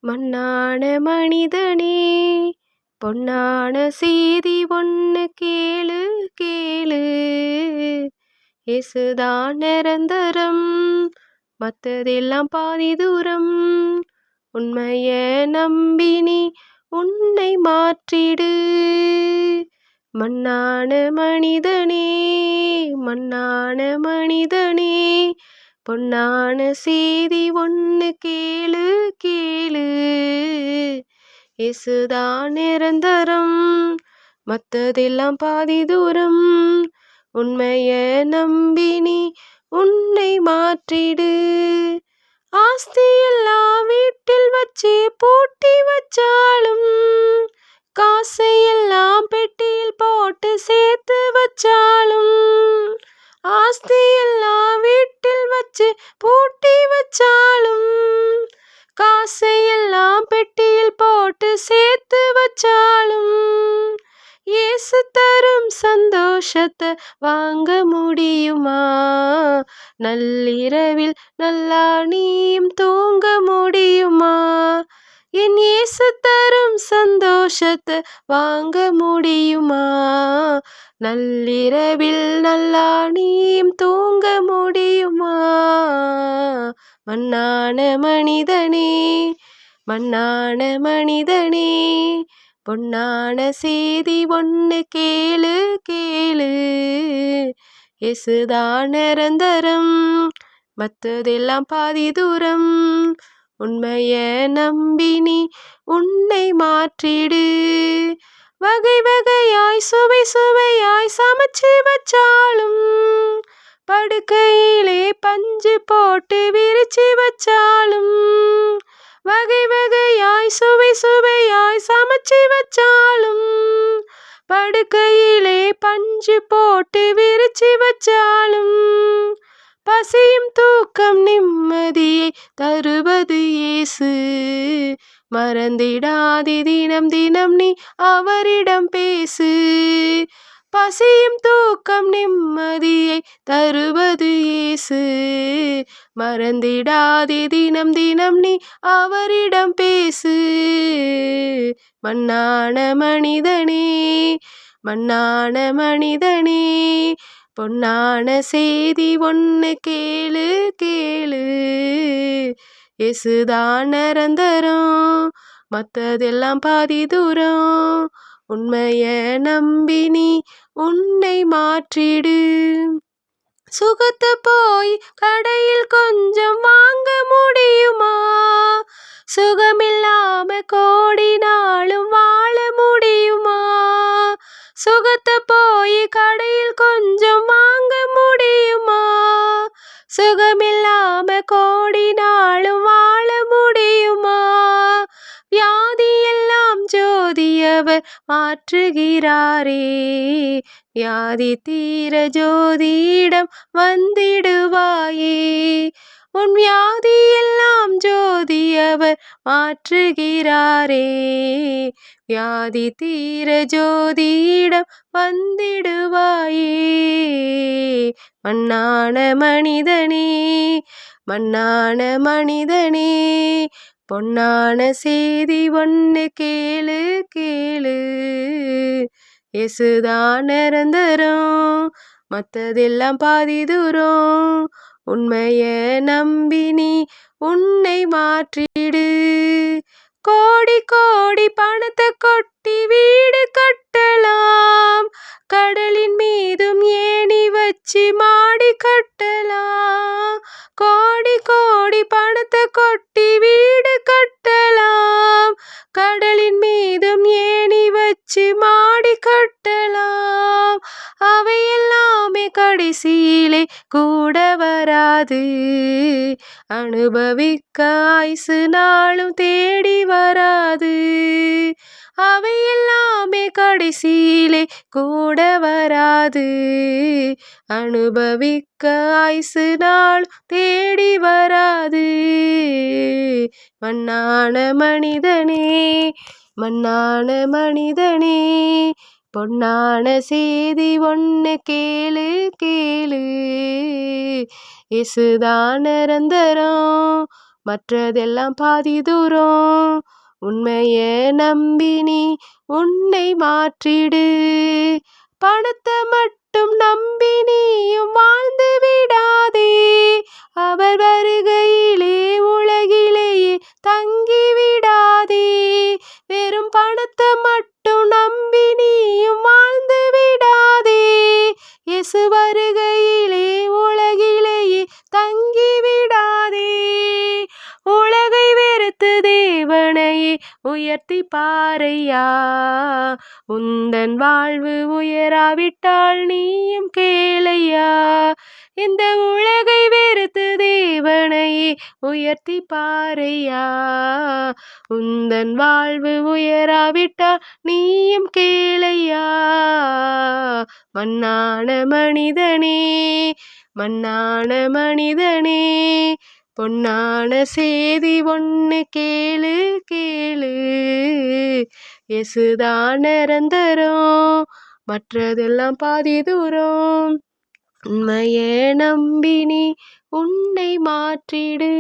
மண்ணான மனிதனே பொன்னான செய்தி ஒன்று கேளு கேளு. இயேசுதான் நிரந்தரம், மற்றதெல்லாம் பாதி தூரம். உண்மைய நம்பி நீ உன்னை மாற்றிடு. மண்ணான மனிதனே மண்ணான மனிதனே பொன்னான செய்தி ஒன்று கேளு கேளு. இயேசுதான் நிரந்தரம், மற்றதெல்லாம் பாதி தூரம். உண்மைய நம்பி நீ உன்னை மாற்றிடு. ஆஸ்தி எல்லாம் வீட்டில் வச்சு பூட்டி வச்சாலும், காசையெல்லாம் பெட்டியில் போட்டு சேர்த்து வச்சாலும், ஆஸ்தி எல்லாம் வீட்டில் வச்சு பூட்டி வச்சாலும், காசையெல்லாம் பெட்டியில் போட்டு சேர்த்து வச்சாலும், இயேசு தரும் சந்தோஷத்தை வாங்க முடியுமா? நள்ளிரவில் நல்லா நீயும் தூங்க முடியுமா? என் இயேசு தரும் சந்தோஷத்தை வாங்க முடியுமா? நள்ளிரவில் நல்லா நீயும் தூங்க முடியுமா? மண்ணான மனிதனே மண்ணான மனிதனே பொன்னான செய்தி ஒன்று கேளு கேளு. இயேசுதான் நிரந்தரம், மற்றதெல்லாம் பாதி தூரம். உண்மைய நம்பி நீ உன்னை மாற்றிடு. வகை வகையாய் சுவை சுவையாய் சமைச்சு வச்சாலும், படுக்கையிலே பஞ்சு போட்டு விரிச்சு வச்சாலும், வகை வகையாய் சுவை சுவையாய் சமைச்சு வச்சாலும், படுக்கையிலே பஞ்சு போட்டு விரிச்சு வச்சாலும், பசியும் தூக்கம் நிம்மதியை தருவது இயேசு. மறந்திடாதே தினம் தினம் நீ அவரிடம் பேசு. பசியும் தூக்கம் நிம்மதியை தருவது இயேசு. மறந்திடாதே தினம் தினம் நீ அவரிடம் பேசு. மண்ணான மனிதனே மண்ணான மனிதனே பொன்னான செய்தி ஒன்று கேளு கேளு. இயேசுதான் நிரந்தரம், மற்றதெல்லாம் பாதி தூரம். உண்மைய நம்பி நீ உன்னை மாற்றிடு. சுகத்தை போய் கடையில் கொஞ்சம் வாங்க முடியுமா? சுகமில்லாம கோடி நாளும் வாழ முடியுமா? சுகத்தை போய் கடையில் கொஞ்சம் வாங்க முடியுமா? சுகமில்லாம கோடி நாளும் வாழ முடியுமா? வியாதியெல்லாம் ஜோதியவர் மாற்றுகிறாரே. வியாதி தீர ஜோதியிடம் வந்திடுவாயே. உன் வியாதியெல்லாம் ஜோதியவர் மாற்றுகிறாரே. வியாதி தீர ஜோதியிடம் வந்திடுவாயே. மண்ணான மனிதனே மண்ணான மனிதனே பொன்னான செய்தி ஒன்று கேளு கேளு. இயேசுதான் நிரந்தரம், மற்றதெல்லாம் பாதி தூரம். உண்மைய நம்பி நீ உன்னை மாற்றிடு. கோடி கோடி பணத்தை கொட்டி வீடு கட்டலாம், கடலின் மீதும் ஏணி வச்சு மாடி கட்டலாம். கோடி கோடி பணத்தை கொட்டி வீடு கட்டலாம், கடலின் மீதும் ஏணி வச்சு மாடி கட்டலாம். அவையெல்லாமே கடைசியிலே கூட வராது. அனுபவிக்க ஆயுசு நாளும் தேடி வராது. அவையெல்லாமே கடைசியிலே கூட வராது. அனுபவிக்க ஆயுசு நாள் தேடி வராது. மண்ணான மனிதனே மண்ணான மனிதனே பொன்னான செய்தி ஒன்று கேளு கேளு. இயேசுதான் நிரந்தரம், மற்றதெல்லாம் பாதி தூரம். உண்மைய நம்பி நீ உன்னை மாற்றிடு. பணத்தை மட்டும் நம்பி நீயும் வாழ்ந்து விடாதே. அவர் வருகையிலே உலகிலேயே தங்கி விடாதே. வெறும் பணத்தை மட்டும் நம்பி நீயும் வாழ்ந்து விடாதே. இயேசு வருகையிலே உலகிலேயே தங்கி விடாதே. உலகை வெறுத்து தேவனையே உயர்த்தி பாரையா. உந்தன் வாழ்வு உயராவிட்டால் நீயும் கேளையா. இந்த உலகை வெறுத்து தேவனையே உயர்த்தி பாரையா. உந்தன் வாழ்வு உயராவிட்டால் நீயும் கேளையா. மண்ணான மனிதனே மண்ணான மனிதனே, பொன்னான செய்தி ஒன்று கேளு கேளு. இயேசுதான் நிரந்தரம், மற்றதெல்லாம் பாதி தூரம். உண்மையே நம்பி நீ உன்னை மாற்றிடு.